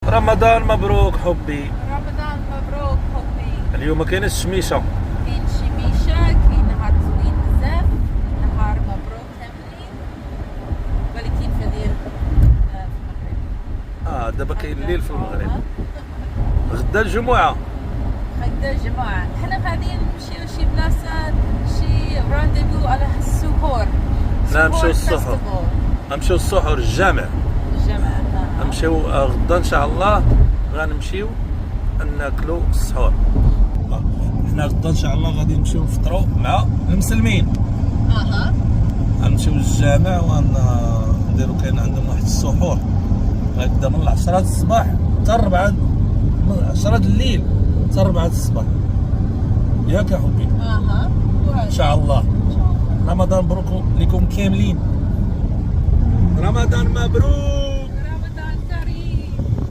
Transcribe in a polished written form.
رمضان مبروك حبي. رمضان مبروك حبي. اليوم ما كاينش الشميشه. كاين شميشه، كاين نهار زوين بزاف، نهار مبروك كاملين، ولكن في الليل في المغرب. دابا كاين الليل في المغرب. غدا الجمعه. غدا الجمعه حنا غادي نمشيو شي بلاصه، شي رانديفو على السحور. نمشيو السحور. نمشيو السحور الجامع. نمشيو غدا ان شاء الله غنمشيو ناكلو السحور. حنا غدا ان شاء الله غادي نمشيو نفطرو مع المسلمين. غنمشيو للجامع ونديرو كاين عندهم واحد السحور غدا من 10 الصباح حتى 4 من 10 الليل حتى 4 الصباح. ياك يا حبي؟ ان شاء الله. رمضان مبروك لكم كاملين. رمضان مبروك.